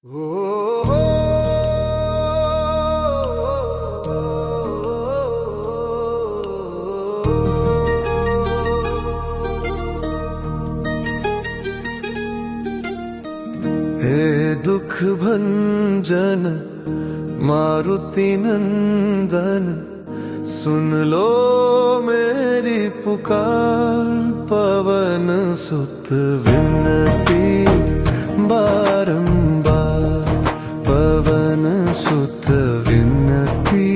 हे दुख भंजन मारुति नंदन, सुन लो मेरी पुकार। पवन सुत विनती बारंबार, पवन सुत विनती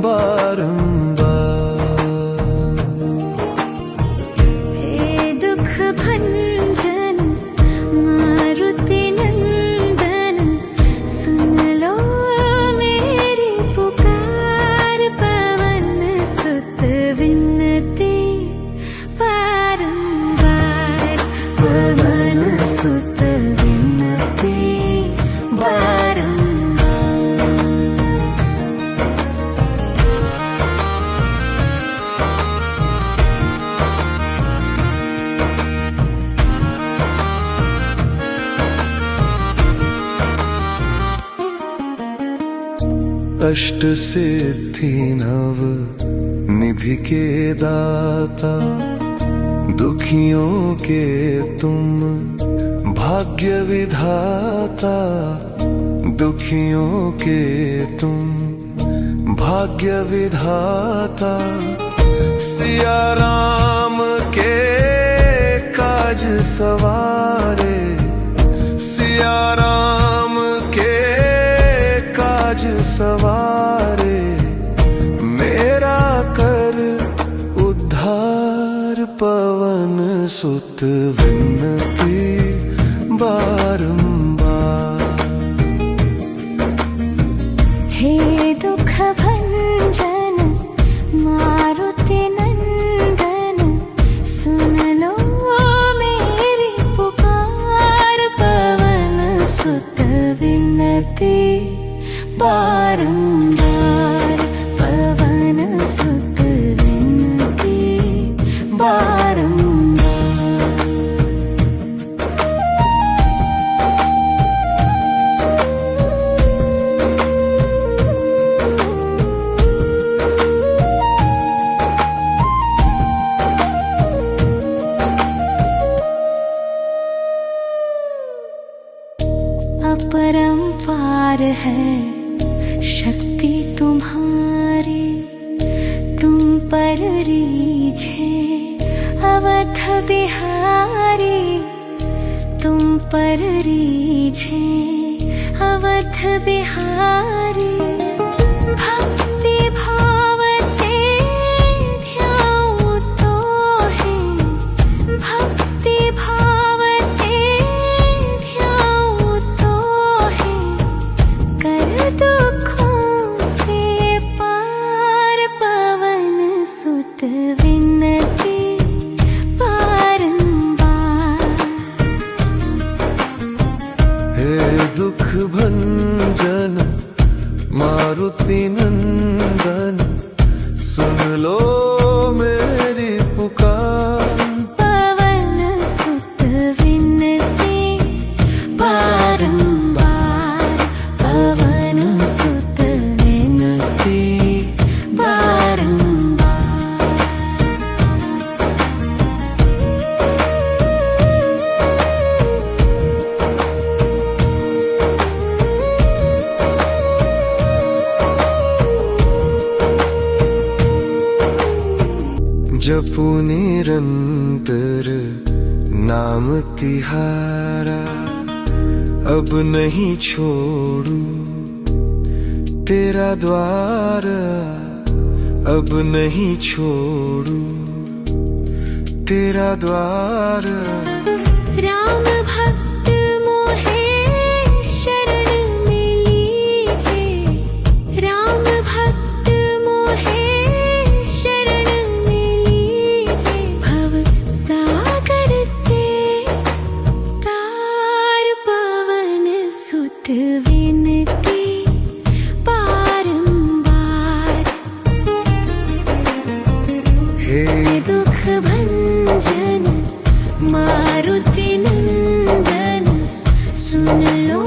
बारंबार। हे दुख भंजन मारुति नंदन, सुन लो मेरी पुकार। पवन सुत विनती बारंबार, पवन सुत विनती बारंबार। अष्ट सिद्धि नव निधि के दाता, दुखियों के तुम भाग्य विधाता। दुखियों के तुम भाग्य विधाता। सिया राम के काज सवारे, सिया राम के काज सवारे। मेरा कर उद्धार, पवन सुत विनती बारंबार। हे दुख भंजन मारुति नंदन, सुन लो मेरी पुकार। पवन सुत विनती बारंबार, पवन सुत विनती बारंबार। अपरंपार है शक्ति तुम्हारी, तुम पर रीझे अवध बिहारी। तुम पर रीझे अवध बिहारी। भक्ति भाव से ध्याऊं तो है, भक्ति भाव से ध्याऊं तो है। कर दुखों से पार, पवन सुत विनती बारंबार। हे दुख भंजन मारुति नंदन, सुन लो मेरी पुकार। पवन सुत विनती बारंबार, पवन सुत विनती बारंबार। जपू निरंतर नाम तिहारा, अब नहीं छोड़ू तेरा द्वार। अब नहीं छोड़ू तेरा द्वार। राम भक्त मोहे शरण में लीजे, राम भक्त मोहे शरण में लीजे। भव सागर से तार, पवन सुत विनती बारंबार। हे दुख भंजन मारुति नंदन, सुन लो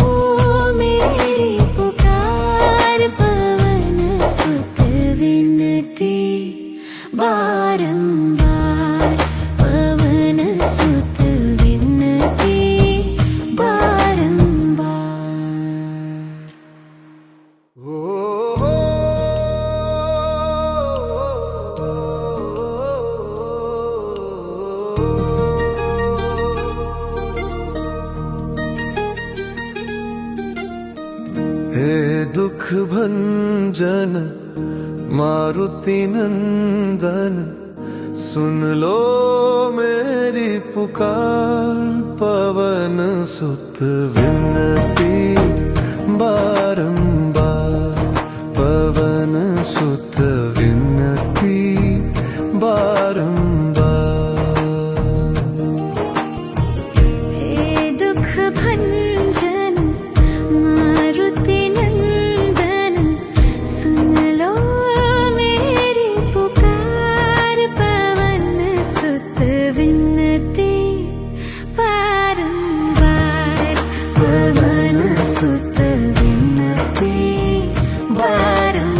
दुख भंजन मारुति नंदन, सुन लो मेरी पुकार। पवन सुत विनती बारंबार, पवन सुत विनती बारंबार। हे दुख भंजन मारुति नंदन, सुन लो मेरी पुकार। पवन सुत विनती बारंबार, पवन सुत विनती बारंबार।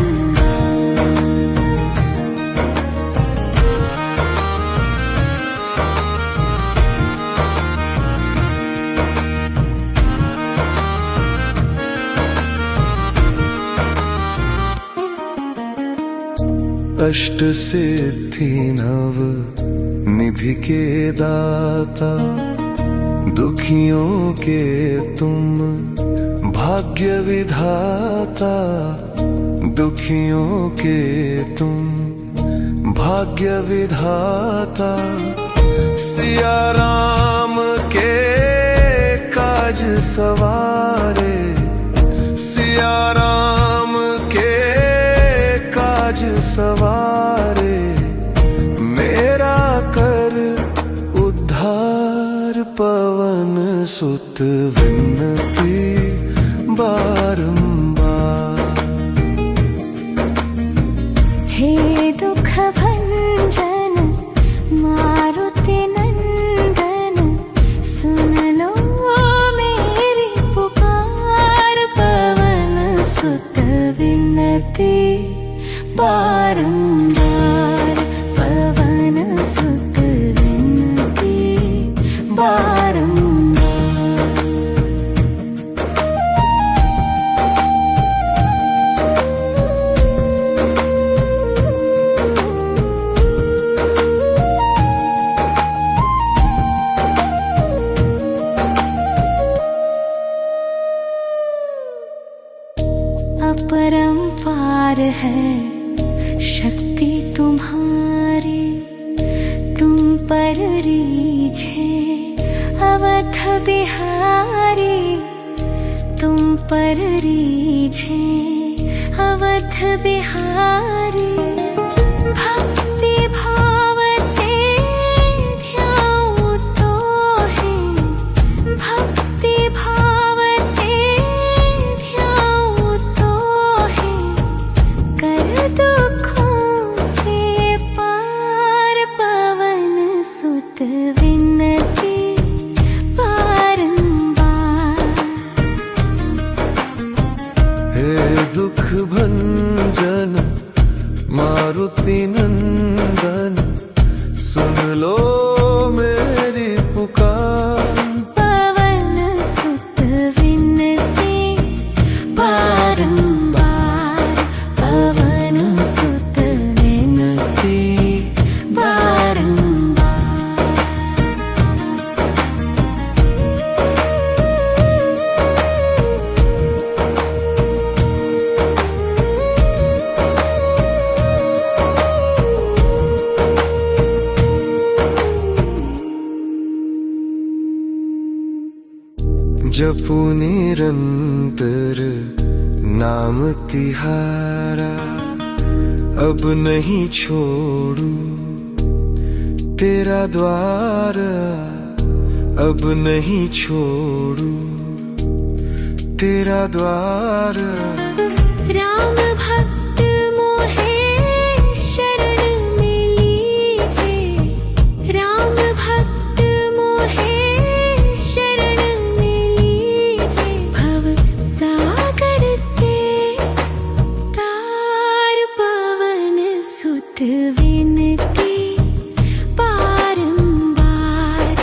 अष्ट सिद्धि नव निधि के दाता, दुखियों के तुम भाग्य विधाता। दुखियों के तुम भाग्य विधाता। सिया राम के काज सवारे, सिया राम के काज सवारे। मेरा कर उद्धार, पवन सुत विनती बारंबार। हे दुख भंजन मारुति नंदन, सुन लो मेरी पुकार। पवन सुत विनती बारंबार, पवन सुत विनती बारंबार। अपरंपार है शक्ति तुम्हारी, तुम पर रीझे अवध बिहारी। तुम पर रीझे अवध बिहारी। भक्ति भाव से ध्याऊं तो है, भक्ति भाव से ध्याऊं तो है। कर दुखों से पार, पवन सुत विनती बारंबार। हे दुख भंजन मारुति नंदन, सुन लो मेरी पुकार। पवन सुत विनती बारंबार, पवन सुत विनती बारंबार। जपू निरंतर नाम तिहारा, अब नहीं छोड़ू तेरा द्वार। अब नहीं छोड़ू तेरा द्वार। राम भक्त मोहे शरण में लीजे, राम भक्त मोहे शरण में लीजे। भव सागर से तार, पवन सुत विनती बारंबार।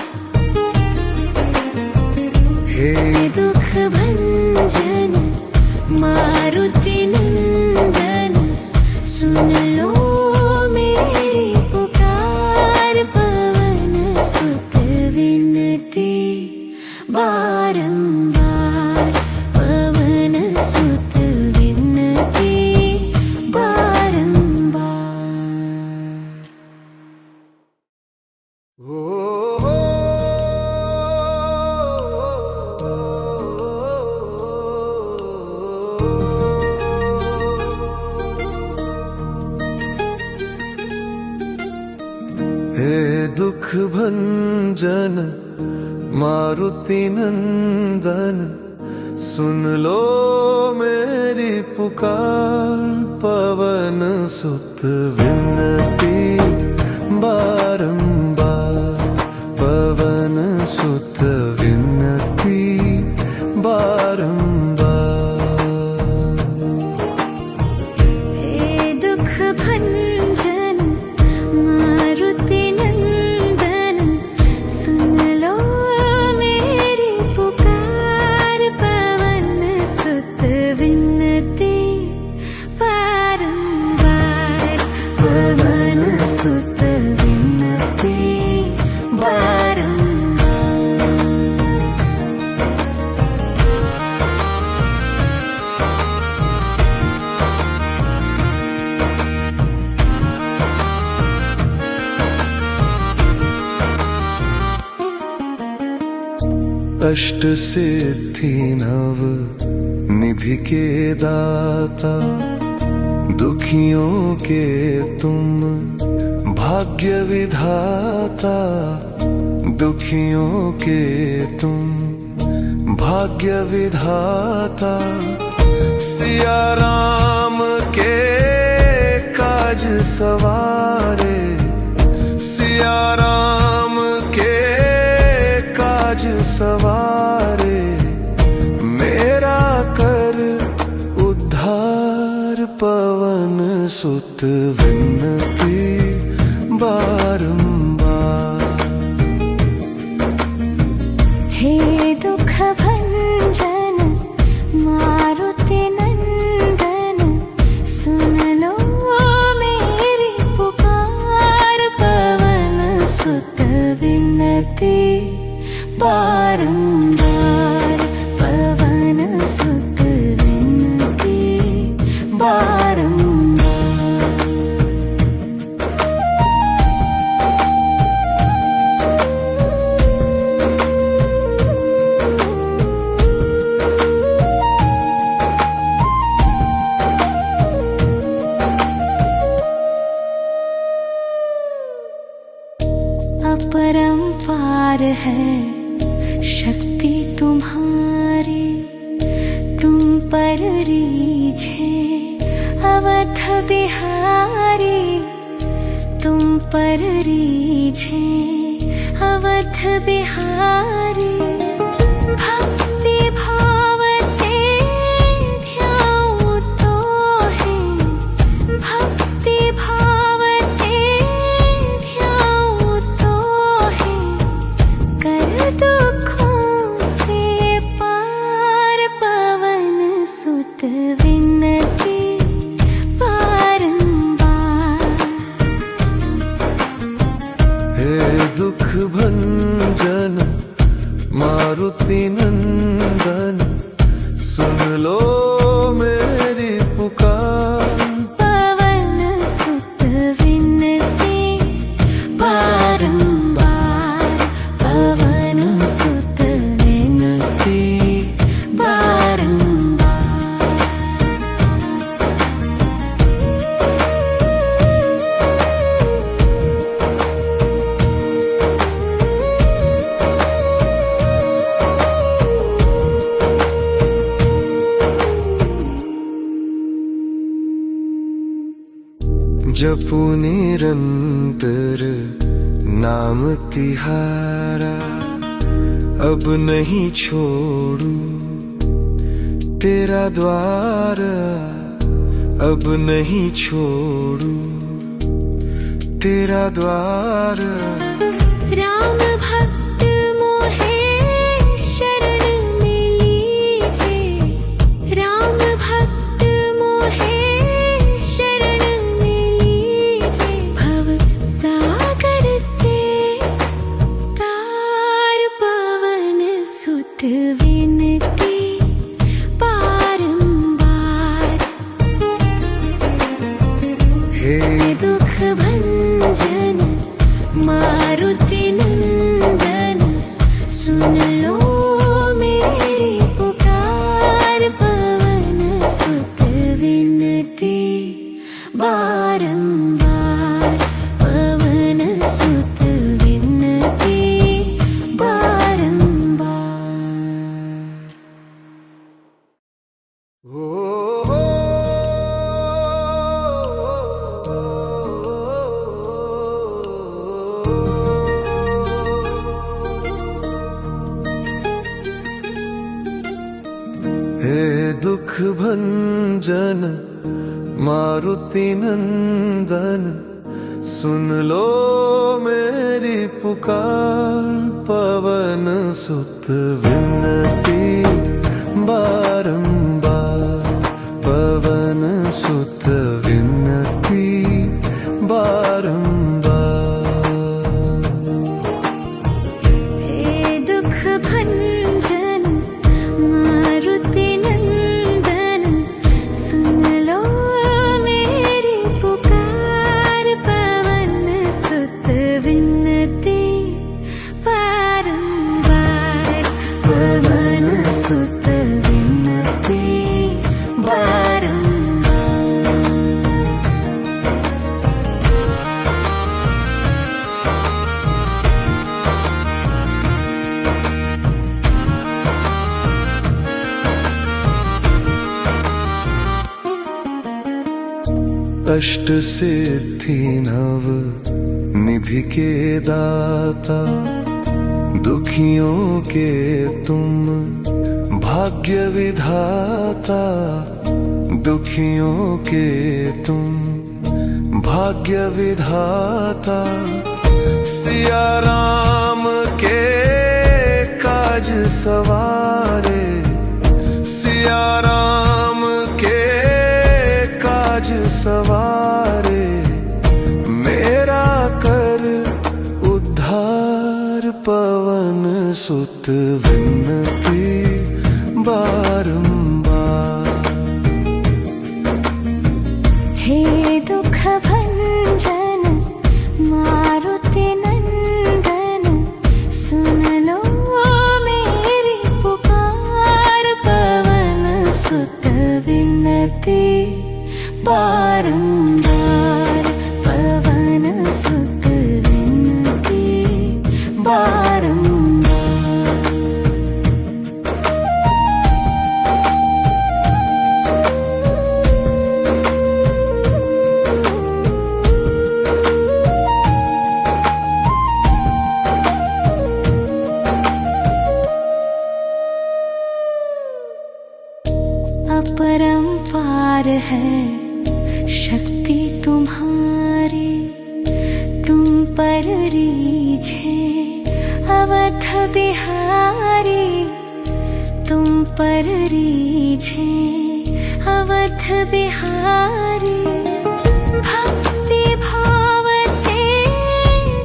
हे दुख भंजन मारुति नंदन, सुन लो मेरी पुकार। पवन सुत विनती बारंबार, पवन सुत विनती भंजन मारुति नंदन, सुन लो मेरी पुकार। पवन सुत विनती बारंबार, पवन सुत विनती बारंबार। हे दुख भंजन मारुति नंदन, सुन लो मेरी पुकार। पवन सुत विनती बारंबार, पवन सुत विनती बारंबार। अष्ट सिद्धि नव निधि के दाता, दुखियों के तुम भाग्य विधाता। दुखियों के तुम भाग्य विधाता, सिया राम के काज सवारे। सिया राम के काज सवारे, मेरा कर उद्धार। पवन सुत विनती बारंबार। हे दुख भंजन मारुति नंदन, सुन लो मेरी पुकार। पवन सुत विनती बारंबार, पवन सुत विनती बारंबार। अपरंपार है शक्ति तुम्हारी, तुम पर रीझे अवध बिहारी। तुम पर रीझे अवध बिहारी, भक्ति भाव से ध्याऊं तो है। भक्ति भाव से ध्याऊं तो है, कर दुखों से पार। पवन सुत विनती बारंबार। हे दुख भंजन मारुति नंदन, सुन लो मेरी पुकार। पवन सुत विनती बारंबार, पवन सुत विनती बारंबार। जपू निरंतर नाम तिहारा, अब नहीं छोड़ू तेरा द्वार। अब नहीं छोड़ू तेरा द्वार। राम भक्त मोहे शरण में लीजे। राम भक्त मोहे शरण में लीजे। भव सागर से तार। पवन सुत विनती बारंबार। हे दुख भंजन मारुति हे दुख भंजन मारुति नंदन, सुन लो मेरी पुकार। पवन सुत विनती बारंबार, पवन सुत विनती बारंबार। हे दुख भंजन मारुति नंदन, सुन लो मेरी पुकार। पवन सुत विनती बारंबार, पवन सुत विनती बारंबार। अष्ट सिद्धि नव निधि के दाता, दुखियों के तुम भाग्य विधाता। दुखियों के तुम भाग्य विधाता, सिया राम के काज सवारे। सिया राम के काज सवारे, मेरा कर उद्धार। पवन सुत विनती बारंबार। हे दुख भंजन मारुति नंदन, सुन लो मेरी पुकार। पवन सुत विनती बारंबार, पवन सुत विनती बारंबार। अपरंपार है शक्ति तुम्हारी, तुम पर रीझे अवध बिहारी। तुम पर रीझे अवध बिहारी। भक्ति भाव से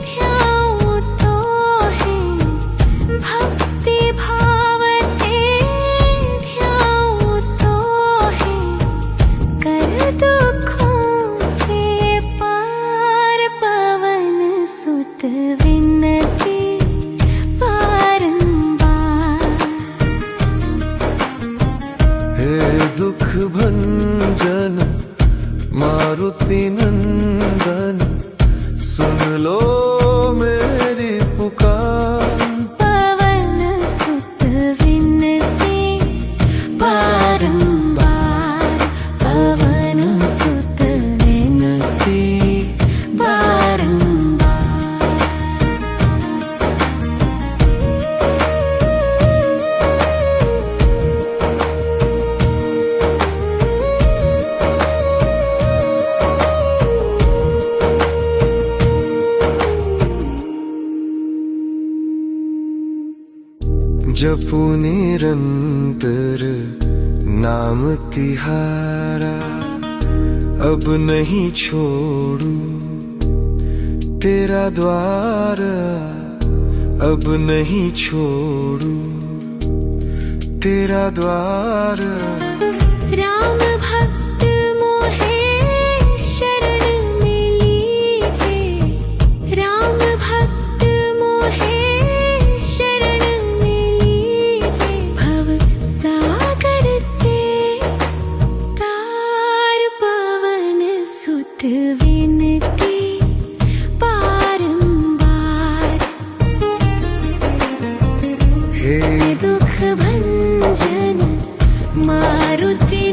ध्याऊं तो है, भक्ति भाव से ध्याऊं तो है। कर दुखों से पार, पवन सुत विनती बारंबार। हे दुख भंजन मारुति नंदन, सुन लो मेरी पुकार। पवन सुत विनती बारंबार, पवन सुत विनती बारंबार। जपू निरंतर नाम तिहारा, अब नहीं छोड़ू तेरा द्वार। अब नहीं छोड़ू तेरा द्वार। राम भक्त मोहे शरण में लीजे, राम भक्त मोहे शरण में लीजे। भव सागर से तार, पवन सुत विनती बारंबार। हे दुख भंजन मारुति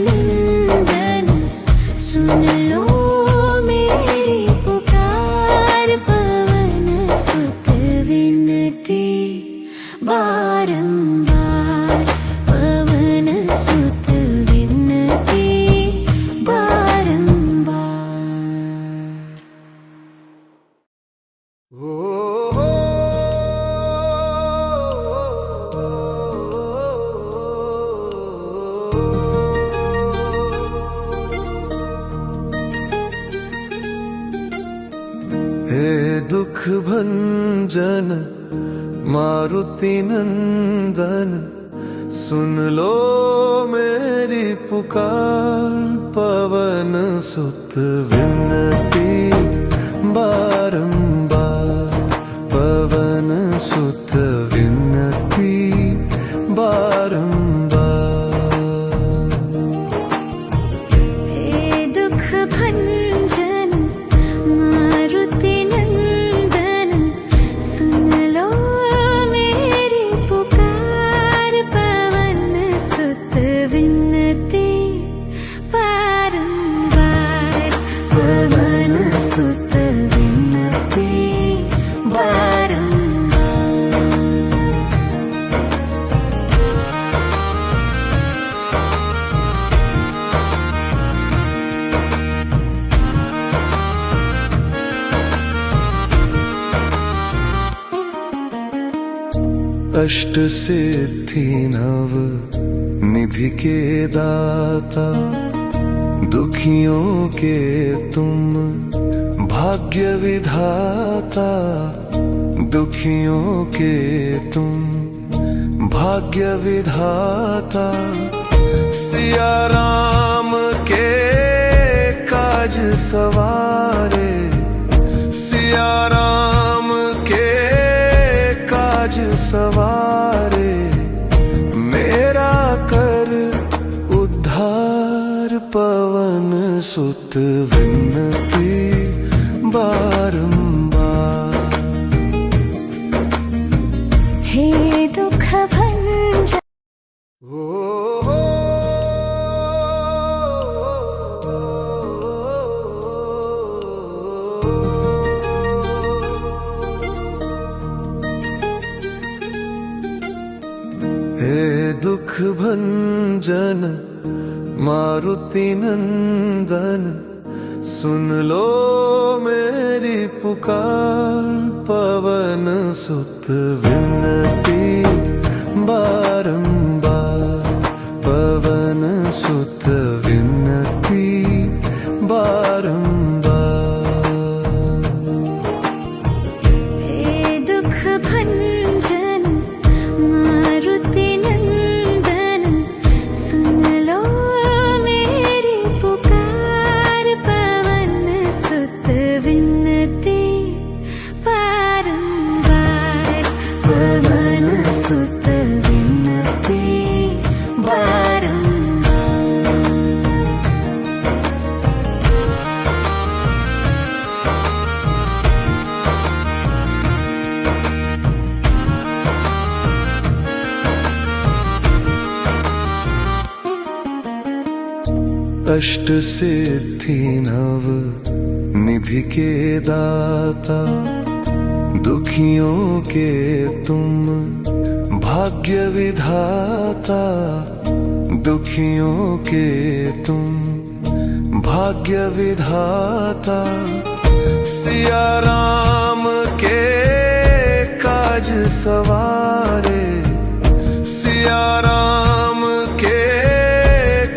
भंजन मारुति नंदन, सुन लो मेरी पुकार। पवन सुत विनती बारंबार, पवन सुत विनती बारंबार। हे दुख भंजन मारुति नंदन, सुन लो मेरी पुकार। पवन सुत विनती बारंबार, पवन सुत विनती बारंबार। अष्ट सिद्धि नव निधि के दाता, दुखियों के तुम भाग्य विधाता। दुखियों के तुम भाग्य विधाता। सिया राम के काज सवारे, सिया राम के काज सवारे। मेरा कर उद्धार, पवन सुत विनती बारंबार। हे दुख भंजन हे दुख भंजन मारुति नंदन, सुन लो मेरी पुकार। पवन सुत विनती बारंबार, पवन सुत विनती बारंबार। हे दुख भंजन मारुति नंदन, सुन लो मेरी पुकार। पवन सुत विनती बारंबार, पवन सुत विनती बारंबार। अष्ट सिद्धि नव निधि के दाता, दुखियों के तुम भाग्य विधाता। दुखियों के तुम भाग्य विधाता। सिया राम के काज सवारे, सिया राम के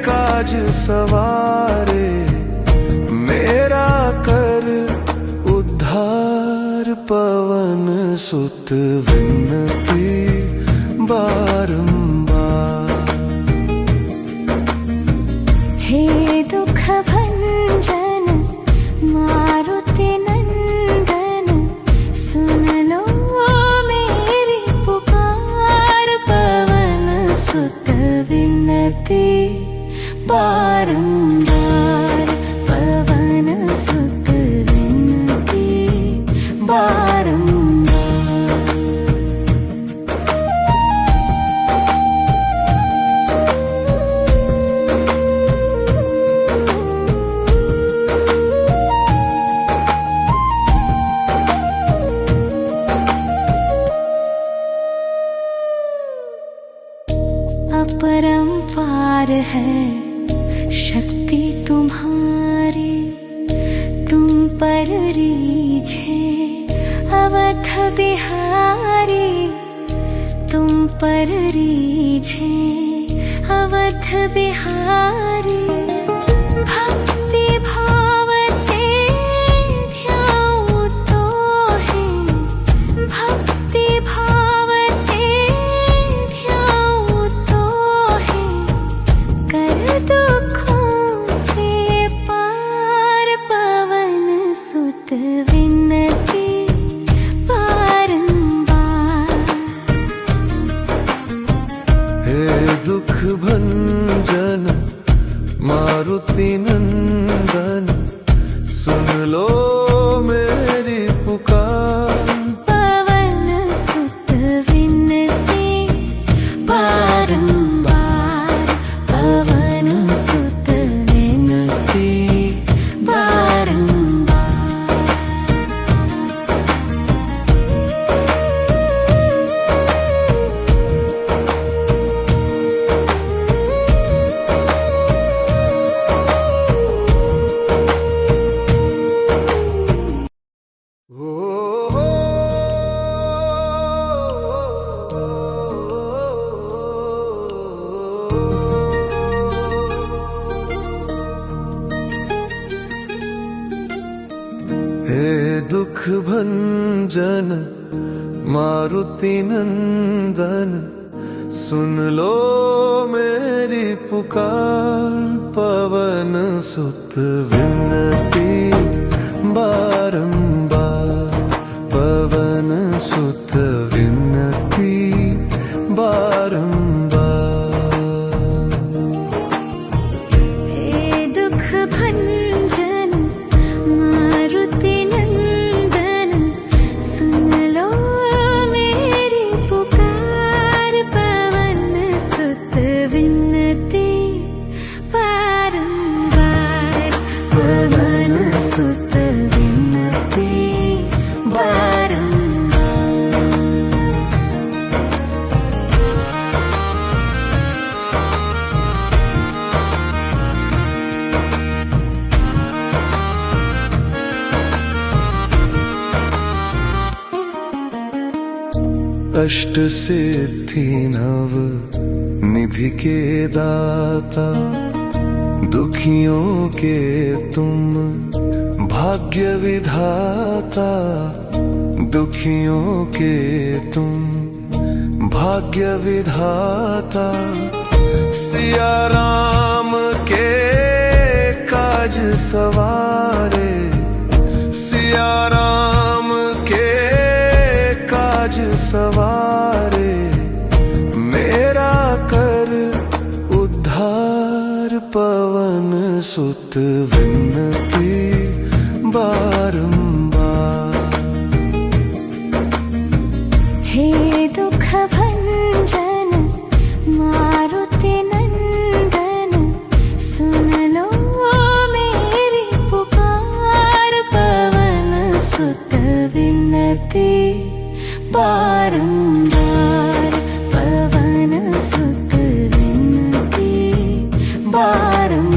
काज सवारे। मेरा कर उद्धार, पवन सुत विनती बारंबार। हे दुख भंजन मारुति नंदन, सुन लो मेरी पुकार। पवन सुत विनती बारंबार, पवन सुत विनती बारंबार। अपरंपार है शक्ति तुम्हारी, तुम पर रीझे अवध बिहारी। तुम पर रीझे अवध बिहारी। भक्ति भाव से ध्याऊं तो है मारुति नंदन सुन लो मेरी पुकार। पवन सुत विनती बारंबार, पवन सुत विनती बारंबार। हे दुख भंजन मारुति नंदन सुन लो मेरी पुकार। पवन सुत विनती बारंबार, पवन सुत विनती बारंबार। हे दुख भंजन मारुति नंदन सुन लो मेरी पुकार। पवन सुत विनती बारंबार, पवन सुत विनती बारंबार। अष्ट सिद्धि नव निधि के दाता, दुखियों के तुम भाग्य विधाता। दुखियों के तुम भाग्य विधाता। सिया राम के काज सवारे, सिया राम के काज सवारे। मेरा कर उद्धार, पवन सुत विनती बारंबार। हे दुख भंजन मारुति नंदन सुन लो मेरी पुकार। पवन सुत विनती बारंबार, पवन सुत विनती बारंबार।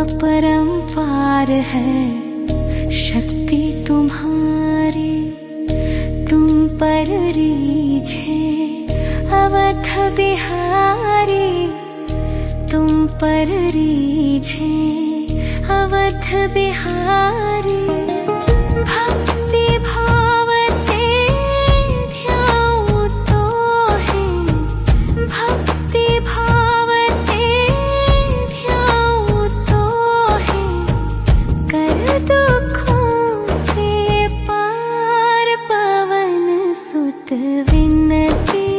अपरंपार है शक्ति तुम्हारी, तुम पर रीझे अवध बिहारी। तुम पर रीझे अवध बिहारी। भक्ति भाव से ध्याऊं तो है, भक्ति भाव से ध्याऊं तो है। कर दुखों से पार, पवन सुत विनती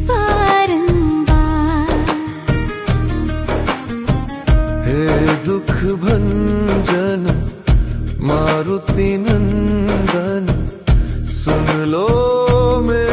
बारंबार। हे दुख भंजन मारुति नंदन सुन लो मेरी